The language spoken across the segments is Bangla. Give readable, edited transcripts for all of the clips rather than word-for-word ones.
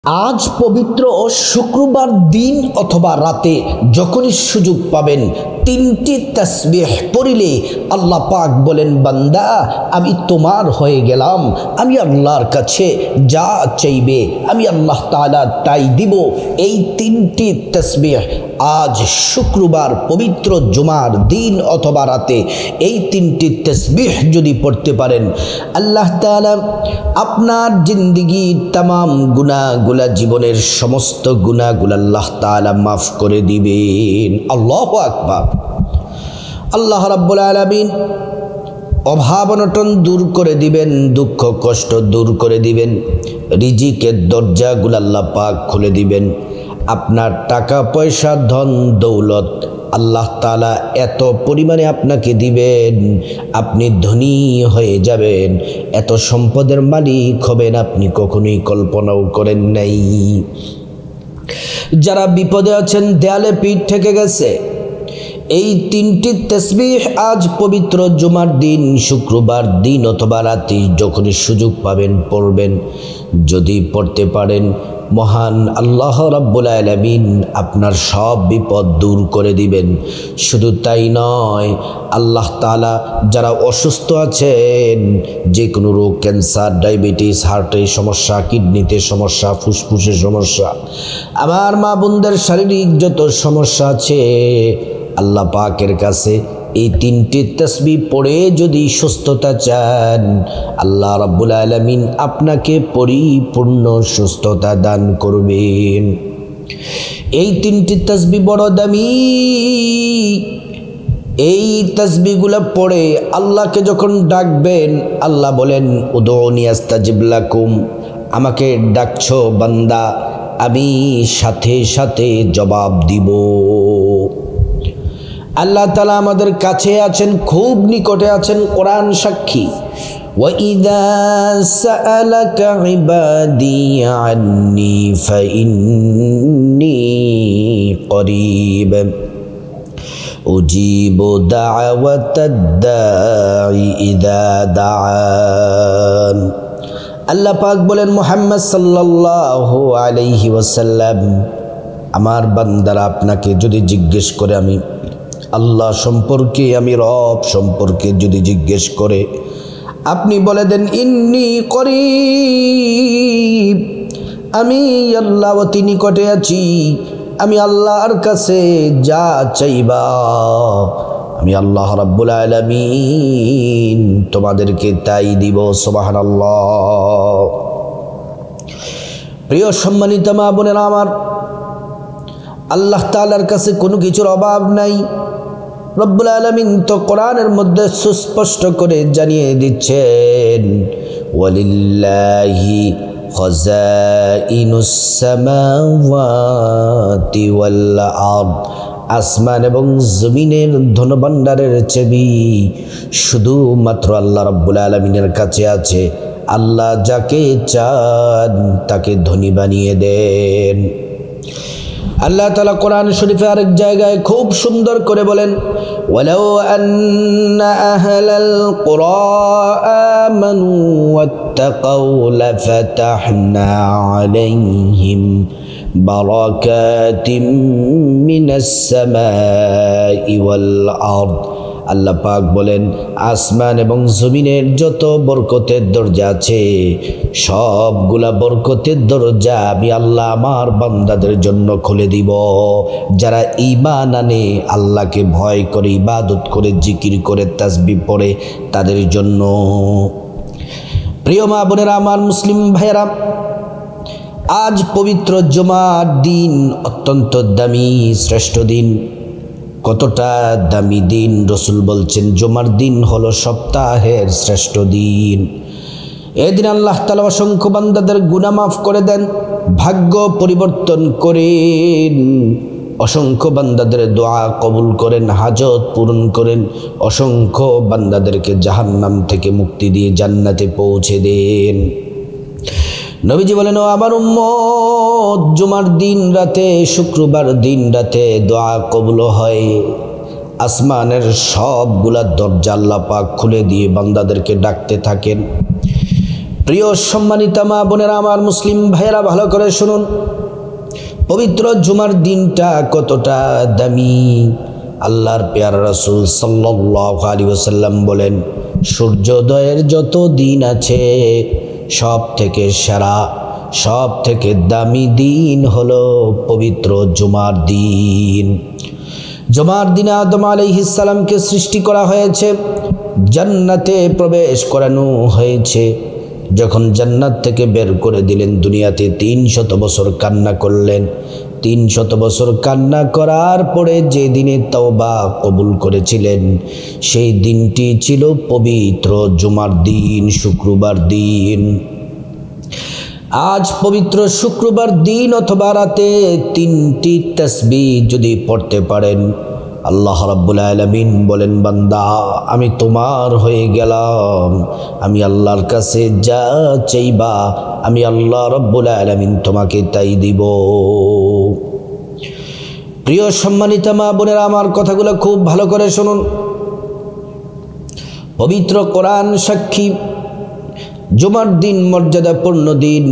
আজ পবিত্র শুক্রবার দিন অথবা রাতে যখনই সুযোগ পাবেন তিনটি তাসবিহ পড়িলে আল্লাহ পাক বলেন, বান্দা আমি তোমার হয়ে গেলাম, আমি আল্লাহর কাছে যা চাইবে আমি আল্লাহ তাআলা তাই দিব। এই তিনটি তাসবিহ আজ শুক্রবার পবিত্র জুমার দিন অথবা রাতে এই তিনটি তাসবিহ যদি পড়তে পারেন, আল্লাহ তাআলা আপনার জিন্দেগির তামাম গুনাহগুলা, জীবনের সমস্ত গুনাহগুলা আল্লাহ তাআলা মাফ করে দিবেন। আল্লাহু আকবার। আল্লাহ রাব্বুল আলামিন অভাব অনটন দূর করে দিবেন, দুঃখ কষ্ট দূর করে দিবেন, রিজিকের দরজাগুলো আল্লাহ পাক খুলে দিবেন। আপনার টাকা পয়সা ধন দৌলত আল্লাহ তাআলা এত পরিমাণে আপনাকে দিবেন, আপনি ধনী হয়ে যাবেন, এত সম্পদের মালিক হবেন আপনি কখনোই কল্পনাও করেন নাই। যারা বিপদে আছেন, দেয়ালে পিঠ ঠেকে গেছে, এই তিনটি তাসবিহ আজ পবিত্র জুমার দিন শুক্রবার দিন অথবা রাতে যখনই সুযোগ পাবেন পড়বেন। যদি পড়তে পারেন মহান আল্লাহ রাব্বুল আলামিন আপনার সব বিপদ দূর করে দিবেন। শুধু তাই নয়, আল্লাহ তাআলা যারা অসুস্থ আছেন, যে কোনো রোগ, ক্যান্সার, ডায়াবেটিস, হার্টের সমস্যা, কিডনিতে সমস্যা, ফুসফুসের সমস্যা, আমার মা বোনদের শারীরিক যত সমস্যা আছে, আল্লাহ পাকের কাছে এই তিনটি তাসবিহ পড়ে যদি সুস্থতা চান, আল্লাহ রাব্বুল আলামিন আপনাকে পরিপূর্ণ সুস্থতা দান করবেন। এই তিনটি তাসবিহ বড় দামি। এই তাসবিহগুলো পড়ে আল্লাহকে যখন ডাকবেন, আল্লাহ বলেন, উদউনি আস্তাজিব লাকুম, আমাকে ডাকছো বান্দা, আমি সাথে সাথে জবাব দিব। আল্লাহ তাআলা আমাদের কাছে আছেন, খুব নিকটে আছেন, কোরআন সাক্ষী। ওয়াইযা সাআলাকা ইবাদি আন্নী ফাইন্নী করিব উজিবু দাওয়াতাদ দাঈ ইযা দাআন। আল্লাহ পাক বলেন, মুহাম্মদ সাল্লাল্লাহু আলাইহি ওয়াসাল্লাম, আমার বান্দারা আপনাকে যদি জিজ্ঞেস করে আমি আল্লাহ সম্পর্কে, আমি রব সম্পর্কে যদি জিজ্ঞেস করে, আপনি বলে দেন, ইন্নী করিব, আমি আল্লাহ অতি নিকটে আছি, আমি আল্লাহর কাছে যা চাইবা আমি আল্লাহ রাব্বুল আলামিন তোমাদেরকে তাই দিব। সুবহানাল্লাহ। প্রিয় সম্মানিত মা বোনেরা আমার, আল্লাহ তাআলার কাছে কোনো কিছুর অভাব নাই। রব্বুল আলামিন তো কোরআনের মধ্যে সুস্পষ্ট করে জানিয়ে দিচ্ছেন, ওয়ালিল্লাহি খাযাইনুস সামাওয়াতি ওয়াল আরদ, আসমান এবং জমিনের ধনভাণ্ডারের চাবি শুধুমাত্র আল্লাহ রাব্বুল আলামিনের কাছে আছে। আল্লাহ যাকে চান তাকে ধনী বানিয়ে দেন। আল্লাহ তাআলা কোরআন শরীফে আরেক জায়গায় খুব সুন্দর করে বলেন, ওয়ালাউ আন্না আহলাল কুরা আমানু ওয়াত্তাকাউ লাফাতাহনা আলাইহিম বারাকাতিম মিনাস সামাই ওয়াল আরদ। আল্লাহ পাক বলেন, আসমান এবং জমিনের যত বরকতের দরজা আছে, সবগুলা বরকতের দরজা আমি আল্লাহ আমার বান্দাদের জন্য খুলে দিব, যারা ঈমান আনে, আল্লাহকে ভয় করে, ইবাদত করে, জিকির করে, তাসবিহ পড়ে, তাদের জন্য। প্রিয় মা বোনেরা আমার, মুসলিম ভাইয়েরা, আজ পবিত্র জুমার দিন, অত্যন্ত দামি শ্রেষ্ঠ দিন। কতটা দামি দিন! রসুল বলছেন, জুমার দিন হলো সপ্তাহের শ্রেষ্ঠ দিন। এদিন আল্লাহ তাআলা অসংখ্য বান্দাদের গুনাহ মাফ করে দেন, ভাগ্য পরিবর্তন করেন, অসংখ্য বান্দাদের দোয়া কবুল করেন, হাজত পূরণ করেন, অসংখ্য বান্দাদেরকে জাহান্নাম থেকে মুক্তি দিয়ে জান্নাতে পৌঁছে দেন। নবীজি বলেন, ও আমার উম্মত, জুমার দিন রাতে, শুক্রবার দিন রাতে দোয়া কবুল হয়। আসমানের সবগুলা দরজা আল্লাহ পাক খুলে দিয়ে বান্দাদেরকে ডাকতে থাকেন। প্রিয় সম্মানিতা মা বোনেরা আমার, মুসলিম ভাইয়েরা ভালো করে শুনুন, পবিত্র জুমার দিনটা কতটা দামি। আল্লাহর পেয়ারা রাসূল সাল্লাল্লাহু আলাইহি ওয়াসাল্লাম বলেন, সূর্যোদয়ের যত দিন আছে সব থেকে সেরা, সব থেকে দামি দিন হলো পবিত্র জুমার দিন। জুমার দিনে আদম আলাইহিস সালামকে সৃষ্টি করা হয়েছে, জান্নাতে প্রবেশ করানো হয়েছে। যখন জান্নাত থেকে বের করে দিলেন, দুনিয়াতে 300 বছর কান্না করলেন। 300 বছর কান্না করার পরে যে দিনে তওবা কবুল করেছিলেন, সেই দিনটি ছিল পবিত্র জুমার দিন, শুক্রবার দিন। আজ পবিত্র শুক্রবার দিন অথবা রাতে 3টি তাসবিহ যদি পড়তে পারেন, আল্লাহ রাব্বুল আলামিন বলেন, বান্দা আমি তোমার হয়ে গেলাম, আমি আল্লাহর কাছে যা চাইবা আমি আল্লাহ রাব্বুল আলামিন তোমাকে তাই দিব। প্রিয় সম্মানিতা মা বোনেরা আমার, কথাগুলো খুব ভালো করে শুনুন। পবিত্র কোরআন সাক্ষী, জুমার দিন মর্যাদাপূর্ণ দিন।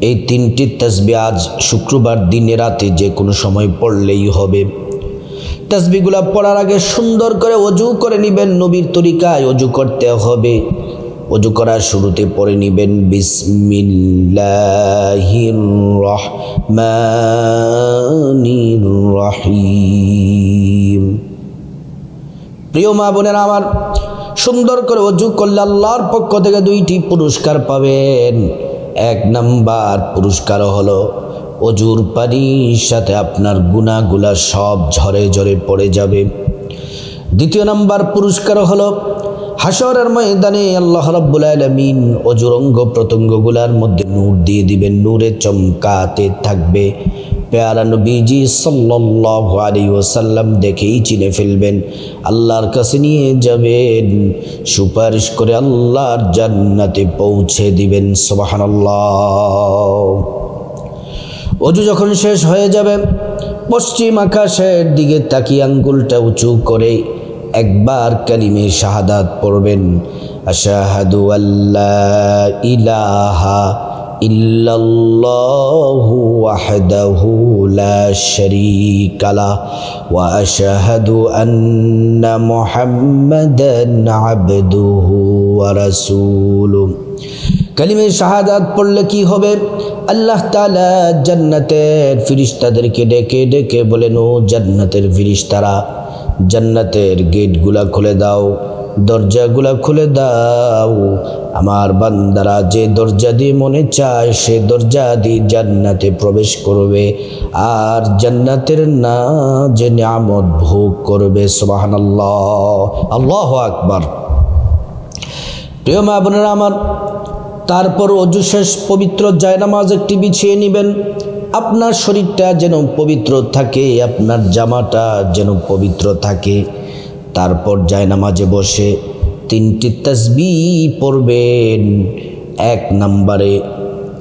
এই 3টি তাসবিহ আজ শুক্রবার দিনে রাতে যে কোনো সময় পড়লেই হবে। তাসবিহগুলো পড়ার আগে সুন্দর করে ওযু করে নেবেন, নবীর তরিকায় ওযু করতে হবে। ওযু করার শুরুতে পড়ে নেবেন বিসমিল্লাহির রহমানির রহিম। প্রিয় মা বোনেরা আমার, সুন্দর করে ওযু করলে আল্লাহর পক্ষ থেকে 2টি পুরস্কার পাবেন। 1 নাম্বার পুরস্কার হলো ওযুর পানির সাথে আপনার গুনাহগুলা সব ঝরে ঝরে পড়ে যাবে। 2 নাম্বার পুরস্কার হলো হাশরের ময়দানে আল্লাহ রাব্বুল আলামিন ওযুর অঙ্গ প্রত্যঙ্গগুলার মধ্যে নূর দিয়ে দিবেন, নূরে চমকাতে থাকবে। প্যারা নবীজি সাল্লাল্লাহু আলাইহি ওয়াসাল্লাম দেখেই চিনে ফেলবেন, আল্লাহর কাছে নিয়ে যাবেন, সুপারিশ করে আল্লাহর জান্নাতে পৌঁছে দিবেন। সুবহানাল্লাহ। ওযু যখন শেষ হয়ে যাবে, পশ্চিম আকাশের দিকে তাকিয়ে আঙ্গুলটা উঁচু করে একবার কালিমে শাহাদাত পড়বেন, আশহাদু আল্লা ইলাহা ইল্লাল্লাহু ওয়াহদাহু লা শারীকা লাহু ওয়া আশহাদু আন্না মুহাম্মাদান আবদুহু ওয়া রাসূলুহু। কালিমে শাহাদাত পড়লে কি হবে? আল্লাহ তাআলা জান্নাতের ফেরেশতাদেরকে ডেকে ডেকে বলেন, ও জান্নাতের ফেরেশতারা, জান্নাতের গেটগুলা খুলে দাও, দরজাগুলা খুলে দাও। আমার বান্দারা যে দরজা দিয়ে মনে চায় সে দরজা দিয়ে জান্নাতে প্রবেশ করবে আর জান্নাতের না যে নিয়ামত ভোগ করবে। সুবহানাল্লাহ, আল্লাহু আকবার। প্রিয় মা বোনেরা আমার, তারপর ওযু শেষ পবিত্র জায়নামাজ একটি বিছিয়ে নেবেন। আপনার শরীরটা যেন পবিত্র থাকে, আপনার জামাটা যেন পবিত্র থাকে। তারপর জায়নামাজে বসে 3টি তাসবিহ পড়বেন। 1 নম্বরে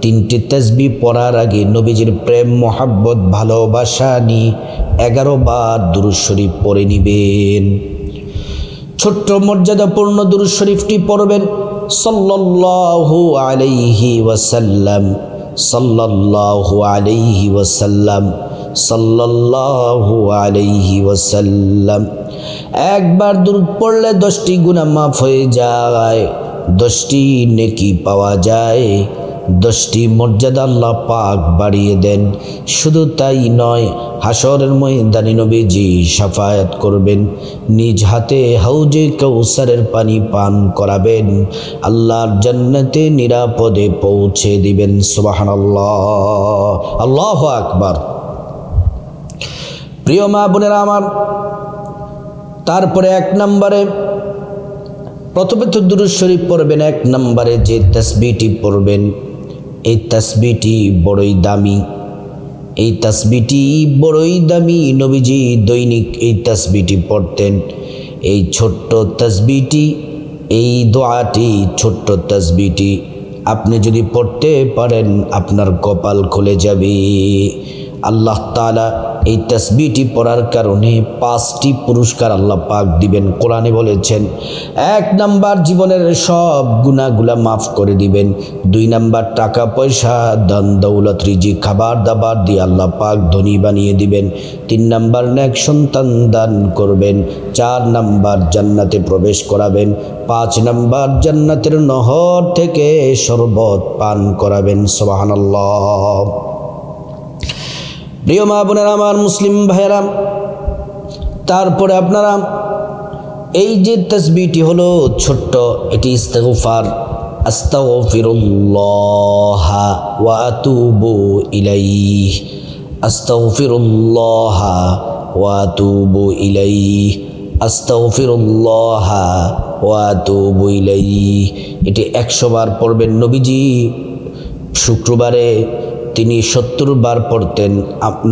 3টি তাসবিহ পড়ার আগে নবীজির প্রেম মোহাব্বত ভালোবাসা নিয়ে 11 বার দুরূদ শরীফ পড়ে নেবেন। ছোট্ট মর্যাদাপূর্ণ দুরূদ শরীফটি পড়বেন, সাল্লাল্লাহু আলাইহি ওয়াসাল্লাম, সাল্লাল্লাহু আলাইহি ওয়াসাল্লাম, সাল্লাল্লাহু আলাইহি ওয়াসাল্লাম। একবার দুরূদ পড়লে 10টি গুনাহ মাফ হয়ে যায়, 10টি নেকি পাওয়া যায়, 10টি মর্যাদা আল্লাহ পাক বাড়িয়ে দেন। শুধু তাই নয়, হাশরের ময়দানে নবীজি শাফায়াত করবেন, নিজ হাতে হাউজে কাউসারের পানি পান করাবেন, আল্লাহর জান্নাতে নিরাপদে পৌঁছে দিবেন। সুবহানাল্লাহ, আল্লাহু আকবার। প্রিয় মা বোনেরা আমার, তারপরে 1 নম্বরে প্রথমে তো দুরূদ শরীফ পড়বেন। 1 নম্বরে যে তাসবিহটি পড়বেন, এই তাসবিহটি বড়ই দামি, এই তাসবিহটি বড়ই দামি। নবীজি দৈনিক এই তাসবিহটি পড়তেন। এই ছোট্ট তাসবিহটি, এই দোয়াটি, ছোট্ট তাসবিহটি আপনি যদি পড়তে পারেন আপনার কপাল খুলে যাবে। আল্লাহ তাআলা এই তাসবিহটি পড়ার কারণে 5টি পুরস্কার আল্লাহ পাক দিবেন। কোরআনে বলেছেন 1 নাম্বার জীবনের সব গুনাহগুলা মাফ করে দিবেন, 2 নাম্বার টাকা পয়সা দান দৌলত রিজিক খাবার দাবার দিয়ে আল্লাহ পাক ধনী বানিয়ে দিবেন, 3 নাম্বার নেক সন্তান দান করবেন, 4 নাম্বার জান্নাতে প্রবেশ করাবেন, 5 নাম্বার জান্নাতের নহর থেকে শরবত পান করাবেন। সুবহানাল্লাহ। প্রিয় মা বোনেরা আমার, মুসলিম ভাইয়েরা, তারপরে আপনারা এই যে তাসবিহটি হলো ছোট্ট, এটি ইস্তিগফার, আস্তাগফিরুল্লাহ ওয়া আতুবু ইলাইহি, আস্তাগফিরুল্লাহ ওয়া আতুবু ইলাইহি, আস্তাগফিরুল্লাহ ওয়া আতুবু ইলাইহি। এটি 100 বার পড়বেন। নবীজি শুক্রবারে তিনি 70 বার পড়তেন।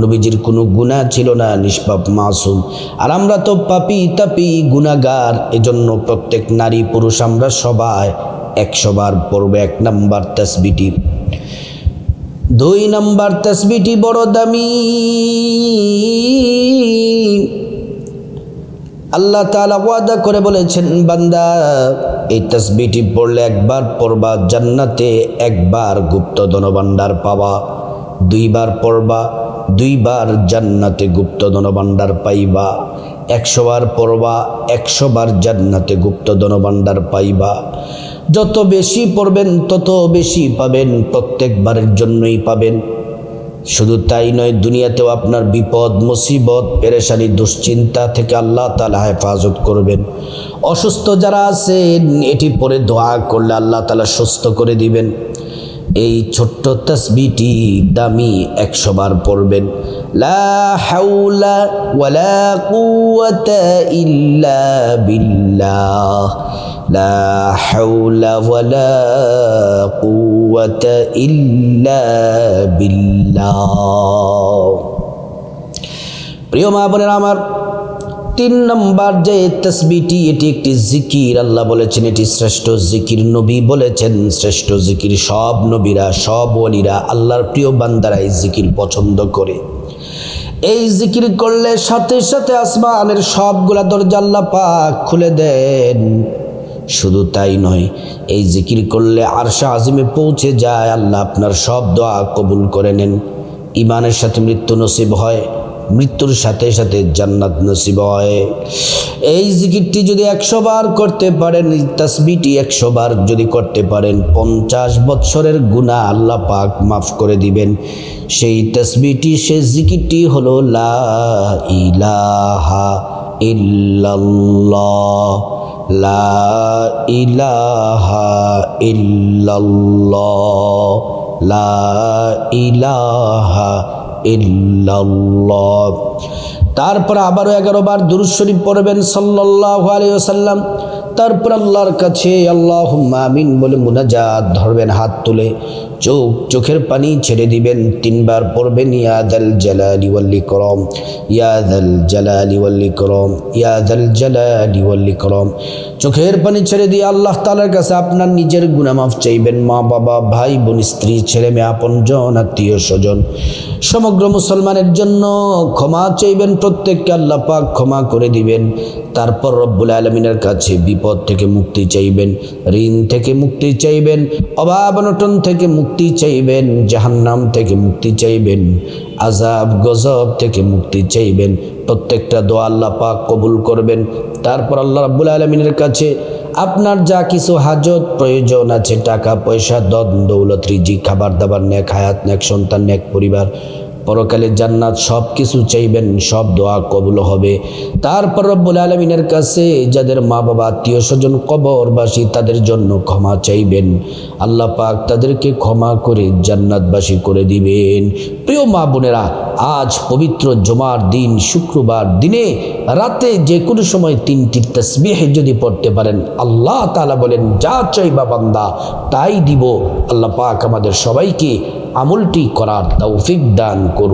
নবীজির কোনো গুনাহ ছিল না, নিষ্পাপ মাসুম। আর আমরা তো পাপী তাপী গুনাহগার, এজন্য প্রত্যেক নারী পুরুষ আমরা সবাই 100 বার পড়বে 1 নাম্বার তাসবিহটি। 2 নাম্বার তাসবিহটি বড় দামি। আল্লাহ তাআলা ওয়াদা করে বলেছেন, বান্দা এই তাসবিহটি পড়লে 1 বার পড়বা, জান্নাতে 1 বার গুপ্ত ধনভাণ্ডার পাবা। 2 বার পড়বা, 2 বার জান্নাতে গুপ্ত ধনভাণ্ডার পাইবা। 100 বার পড়বা, 100 বার জান্নাতে গুপ্ত ধনভাণ্ডার পাইবা। যত বেশি পড়বেন তত বেশি পাবেন, প্রত্যেকবারের জন্যই পাবেন। শুধু তাই নয়, দুনিয়াতেও আপনার বিপদ মুসিবত পেরেশানি দুশ্চিন্তা থেকে আল্লাহ তাআলা হেফাজত করবেন। অসুস্থ যারা আছেন এটি পড়ে দোয়া করলে আল্লাহ তাআলা সুস্থ করে দিবেন। এই ছোট্ট তাসবিহটি দামি 100 বার পড়বেন। লা হাওলা ওয়ালা কুওয়াতা ইল্লা বিল্লাহ, লা হাওলা ওয়ালা কুওয়াতা ইল্লা বিল্লাহ। প্রিয় মা বোনেরা আমার, 3 নম্বর যে তাসবিহটি, এটি একটি জিকির। আল্লাহ বলেছেন এটি শ্রেষ্ঠ জিকির। নবী বলেছেন শ্রেষ্ঠ জিকির। সব নবীরা, সব ওলিরা, আল্লাহর প্রিয় বান্দারা এই জিকির পছন্দ করে। এই জিকির করলে সাথে সাথে আসমানের সবগুলা দরজা আল্লাহ পাক খুলে দেন। শুধু তাই নয়, এই জিকির করলে আরশে আজিমে পৌঁছে যায়, আল্লাহ আপনার সব দোয়া কবুল করে নেন। ঈমানের সাথে মৃত্যু নসিব হয়, মৃত্যুর সাথে সাথে জান্নাত নসিব হয়। এই জিকিরটি যদি 100 বার করতে পারেন, তাসবিহটি 100 বার যদি করতে পারেন, 50 বছরের গুনাহ আল্লাহ পাক মাফ করে দিবেন। সেই তাসবিহটি, সেই জিকিরটি হলো লা ইলাহা ইল্লাল্লাহ, লা ইলাহা ইল্লাল্লাহ, লা ইলাহা ইল্লাল্লাহ। তারপর আবারও 11 বার দুরূদ শরীফ পড়বেন সাল্লাল্লাহু আলাইহি ওয়াসাল্লাম। তারপর আল্লাহর কাছে আল্লাহুম্মা আমিন বলে মুনাজাত ধরবেন, হাত তুলে চোখের পানি ছেড়ে দিবেন। 3 বার পড়বেন ইয়া যাল জালালি ওয়াল ইকরাম, ইয়া যাল জালালি ওয়াল ইকরাম, ইয়া যাল জালালি ওয়াল ইকরাম। চোখের পানি ছেড়ে দিয়ে আল্লাহ তাআলার কাছে আপনার নিজের গুনাহ মাফ চাইবেন। মা বাবা ভাই বোন স্ত্রী ছেলে মেয়ে আপনজন আত্মীয় স্বজন সমগ্র মুসলমানের জন্য ক্ষমা চাইবেন। প্রত্যেককে আল্লাহ পাক ক্ষমা করে দিবেন। তারপর রব্বুল আলামিনের কাছে বিপদ থেকে মুক্তি চাইবেন, ঋণ থেকে মুক্তি চাইবেন, অভাব অনটন থেকে মুক্তি চাইবেন, জাহান্নাম থেকে মুক্তি চাইবেন, আযাব গজব থেকে মুক্তি চাইবেন। প্রত্যেকটা দোয়া আল্লাহ পাক কবুল করবেন। তারপর আল্লাহ রাব্বুল আলামিনের কাছে আপনার যা কিছু হাজত প্রয়োজন আছে, টাকা পয়সা ধন দৌলত রিজিক খাবার দাবার নেক হায়াত নেক সন্তান নেক পরিবার পরকালে জান্নাত সব কিছু চাইবেন, সব দোয়া কবুল হবে। তারপর রব্বুল আলামিনের কাছে যাদের মা বাবা আত্মীয় স্বজন কবরবাসী তাদের জন্য ক্ষমা চাইবেন। আল্লাহ পাক তাদেরকে ক্ষমা করে জান্নাতবাসী করে দিবেন। প্রিয় মা বোনেরা, আজ পবিত্র জুমার দিন, শুক্রবার দিনে রাতে যে কোনো সময় 3টি তাসবিহ যদি পড়তে পারেন, আল্লাহ তাআলা বলেন যা চাইবা বান্দা তাই দিব। আল্লাহ পাক আমাদের সবাইকে আমলটি করার তৌফিক দান করুন।